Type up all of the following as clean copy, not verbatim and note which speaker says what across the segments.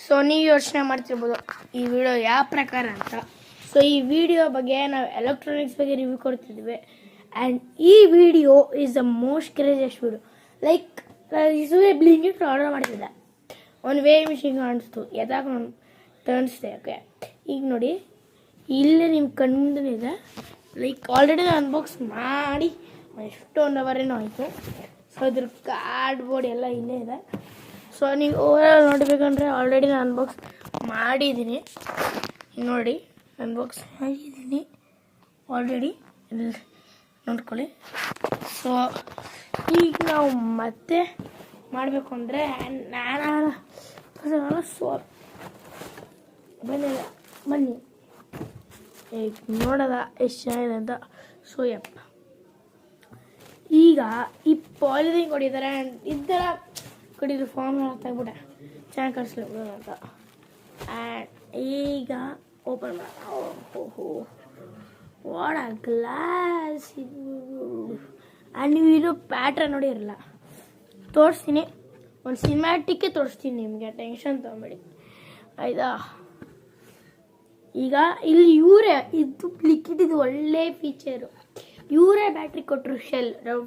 Speaker 1: So ನೀವು ಯೋಚನೆ ಮಾಡ್ತಿರ್ಬೋದು ಈ ವಿಡಿಯೋ ಯಾವ ಪ್ರಕಾರ ಅಂತ. ಸೊ ಈ ವಿಡಿಯೋ ಬಗ್ಗೆ ನಾವು ಎಲೆಕ್ಟ್ರಾನಿಕ್ಸ್ ಬಗ್ಗೆ ರಿವ್ಯೂ ಕೊಡ್ತಿದ್ವಿ. ಆ್ಯಂಡ್ ಈ video is the most craziest video. Like Blinkit order ಮಾಡ್ತಿದ್ದೆ, ಒಂದು ವೇ ಮಿಷಿನ್ ಕಾಣಿಸ್ತು, ಎದಾಗ ತಣಿಸ್ದೆ. ಓಕೆ, ಈಗ ನೋಡಿ ಇಲ್ಲೇ ನಿಮ್ಮ ಕಣ್ಮುಂದೆ ಇದೆ. ಲೈಕ್ ಆಲ್ರೆಡಿ ನಾನು ಅನ್ಬಾಕ್ಸ್ ಮಾಡಿ ಎಷ್ಟು 1 hour ಏನೋ ಆಯಿತು. ಸೊ ಅದ್ರ ಕಾರ್ಡ್ಬೋರ್ಡ್ ಎಲ್ಲ ಇಲ್ಲೇ ಇದೆ. ಸೊ ನೀವು ಓವರಾಲ್ ನೋಡಬೇಕಂದ್ರೆ ಆಲ್ರೆಡಿ ನಾನು ಅನ್ಬಾಕ್ಸ್ ಮಾಡಿದ್ದೀನಿ. ನೋಡಿ ಅನ್ಬಾಕ್ಸ್ ಮಾಡಿದ್ದೀನಿ ಆಲ್ರೆಡಿ, ನೋಡ್ಕೊಳ್ಳಿ. ಸೊ ಈಗ ನಾವು ಮತ್ತೆ ಮಾಡಬೇಕು ಅಂದರೆ ನಾನು ಸೊ ಬನ್ನಿ ಈಗ ನೋಡೋದ ಎಷ್ಟು ಚೆನ್ನಾಗಿದೆ ಅಂತ. ಸೊ ಯಪ್ಪ, ಈಗ ಈ ಪಾಲಿಥಿನ್ ಕೊಟ್ಟಿದ್ದಾರೆ. ಇದರ ಕೊಟ್ಟಿದ್ರು ಫಾರ್ಮ್ ಎಲ್ಲ ತೆಗ್ಬಿಟ್ಟೆ ಚೆನ್ನಾಗಿ ಕಳಿಸ್ಲಿಕ್ಕೆ ಅಂತ. ಆ್ಯಂಡ್ ಈಗ ಓಪನ್ ಮಾಡ, ಓಹೋ ವಾಟ್ ಅ ಗ್ಲಾಸ್ ಇದು. ಆ್ಯಂಡ್ ನೀವು ಇದು ಪ್ಯಾಟ್ರನ್ ನೋಡಿರಲ್ಲ, ತೋರಿಸ್ತೀನಿ, ಒಂದು ಸಿನಿಮ್ಯಾಟಿಕ್ಕೆ ತೋರಿಸ್ತೀನಿ ನಿಮಗೆ, ಟೆನ್ಷನ್ ತೊಗೊಂಬೇಡಿ ಆಯಿತಾ. ಈಗ ಇಲ್ಲಿ ಇವರೇ ಇದು ಲಿಕ್ವಿಡ್, ಇದು ಒಳ್ಳೆ ಫೀಚರು. ಇವರೇ ಬ್ಯಾಟ್ರಿ ಕೊಟ್ಟರು, ಶೆಲ್ ನಾವು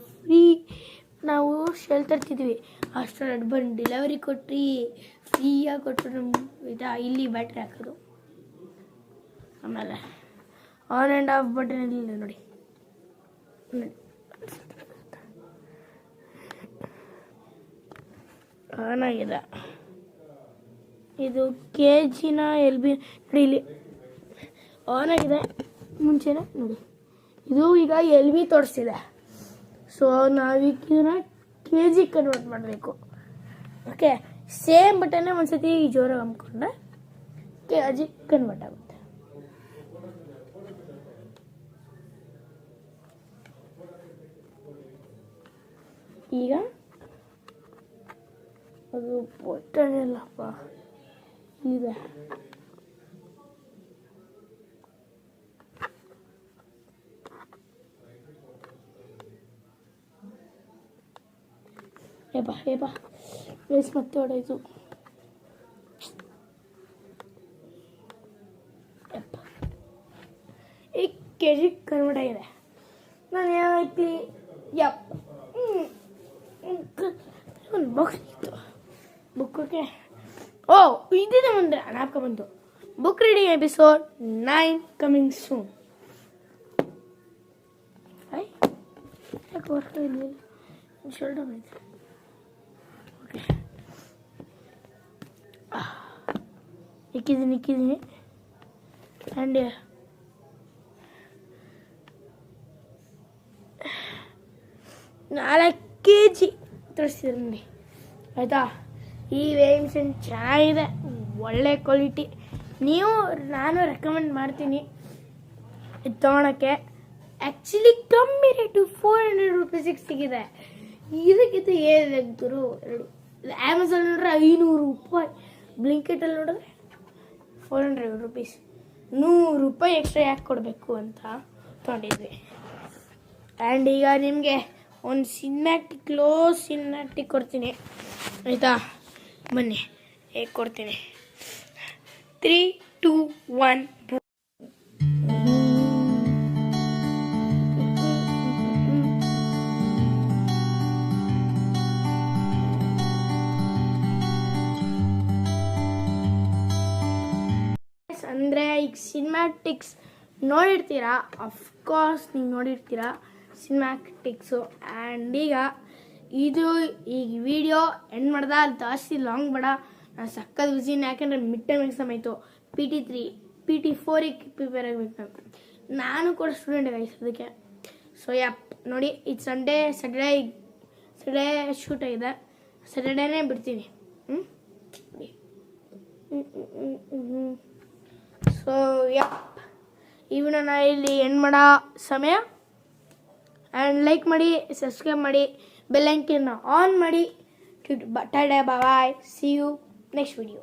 Speaker 1: ನಾವು ಶೆಲ್ ತರ್ತಿದ್ವಿ, ಅಷ್ಟರಲ್ಲಿ ಬಂದು ಡೆಲಿವರಿ ಕೊಟ್ಟು ಫ್ರೀಯಾಗಿ ಕೊಟ್ಟರು ನಮ್ಗೆ. ಇಲ್ಲಿ ಬ್ಯಾಟ್ರಿ ಹಾಕೋದು, ಆಮೇಲೆ ಆನ್ ಆ್ಯಂಡ್ ಆಫ್ ಬಟನ್ ಇಲ್ಲ ನೋಡಿ, ಆನ್ ಆಗಿದೆ. ಇದು KGನ LB ನೋಡಿ, ಇಲ್ಲಿ ಆನ್ ಆಗಿದೆ ಮುಂಚೆನೇ ನೋಡಿ. ಇದು ಈಗ LB ತೋರಿಸ್ತಿದೆ. ಸೊ ನಾವೀಗ KG ಕನ್ವರ್ಟ್ ಮಾಡಬೇಕು. ಓಕೆ, ಸೇಮ್ ಬಟನ್ನೇ ಒಂದ್ಸತಿ ಜೋರಾಗಿ ಅಂದ್ಕೊಂಡ್ರೆ KG ಕನ್ವರ್ಟ್ ಆಗುತ್ತೆ. ಈಗ ಅದು ಬಟನ್ ಇಲ್ಲಪ್ಪ ಇದೆ. ಏಪ ಬೇಸ್ ಮತ್ತೆ ಹೊಡೆಯಿತು. ಈಗ KG ಕನ್ವರ್ಟ್ ಆಗಿದೆ. ನಾನು ಏನಾಯ್ತು ಒಂದು ಬಾಕ್ಸ್ ಇತ್ತು ಬುಕ್ಗೆ. ಓ ಇದ್ದಿದೆ ಮುಂದೆ ಅನಾಪ್ಕ ಬಂತು. Book reading episode 9 coming soon. ಯಾಕೆ ವರ್ಕ್ ಇಲ್ಲ, ಶೋಲ್ಡರ್ ಐತೆ. ಓಕೆ, ಇಕ್ಕಿದ್ದೀನಿ ಆ್ಯಂಡ್ 4 kg ತರಿಸ್ತಿದ್ರು ನೋಡಿ ಆಯಿತಾ. ಈ ವೇಯಿಂಗ್ ಮಿಷಿನ್ ಚೆನ್ನಾಗಿದೆ, ಒಳ್ಳೆ ಕ್ವಾಲಿಟಿ. ನಾನು ರೆಕಮೆಂಡ್ ಮಾಡ್ತೀನಿ ಇದು ತೊಗೊಳಕ್ಕೆ. ಆ್ಯಕ್ಚುಲಿ ಕಮ್ಮಿ ರೇಟು 400 ರೂಪೀಸಿಗೆ ಸಿಗಿದೆ. ಇದಕ್ಕಿಂತ ಏನಾಗ್ತರು ಎರಡು. ಅಮೆಝಾನ್ ನೋಡ್ರೆ 500 ರೂಪಾಯಿ, ಬ್ಲಿಂಕಿಟಲ್ಲಿ ನೋಡಿದ್ರೆ 400 ರೂಪೀಸ್. 100 ರೂಪಾಯಿ ಎಕ್ಸ್ಟ್ರಾ ಯಾಕೆ ಕೊಡಬೇಕು ಅಂತ ತೊಗೊಂಡಿದ್ವಿ. ಆ್ಯಂಡ್ ಈಗ ನಿಮಗೆ ಒಂದು ಸಿನಿಮ್ಯಾಟಿಕ್ ಕೊಡ್ತೀನಿ ಆಯಿತಾ. ಬನ್ನಿ ಹೇಗೆ ಕೊಡ್ತೀನಿ. 3, 2, 1 ಅಂದರೆ ಈಗ ಸಿನಿಮ್ಯಾಟಿಕ್ಸ್ ನೋಡಿರ್ತೀರಾ, ಅಫ್ಕೋರ್ಸ್ ನೀವು ನೋಡಿರ್ತೀರಾ ಸಿನಿಮ್ಯಾಟಿಕ್ಸು. ಆ್ಯಂಡ್ ಈಗ ವಿಡಿಯೋ ಎಂಡ್ ಮಾಡ್ದೆ, ಜಾಸ್ತಿ ಲಾಂಗ್ ಬೇಡ, ನಾನು ಸಕ್ಕತ್ ಬಿಸಿನ. ಯಾಕೆಂದರೆ ಮಿಡ್ ಟರ್ಮ್ ಎಕ್ಸಾಮ್ ಆಯಿತು, PT3 PT4ಗೆ ಪ್ರಿಪೇರ್ ಆಗಬೇಕು. ನಾನು ಕೂಡ ಸ್ಟೂಡೆಂಟ್ ಗೈಸ್ ಅದಕ್ಕೆ. ಸೊ ನೋಡಿ, ಇದು ಸ್ಯಾಟರ್ಡೇ ಶೂಟ್ ಆಗಿದೆ, ಸ್ಯಾಟರ್ಡೇನೇ ಬಿಡ್ತೀನಿ. ಸೊ ಈ ವಿಡಿಯೋನ ಇಲ್ಲಿ ಎಂಡ್ ಮಾಡೋ ಸಮಯ. ಆ್ಯಂಡ್ ಲೈಕ್ ಮಾಡಿ, ಸಬ್ಸ್ಕ್ರೈಬ್ ಮಾಡಿ, ಬೆಲ್ ಐಕನ್ನ ಆನ್ ಮಾಡಿ. ಟಾಟಾ, ಬಾಯ್, ಸಿ ಯು ನೆಕ್ಸ್ಟ್ ವಿಡಿಯೋ.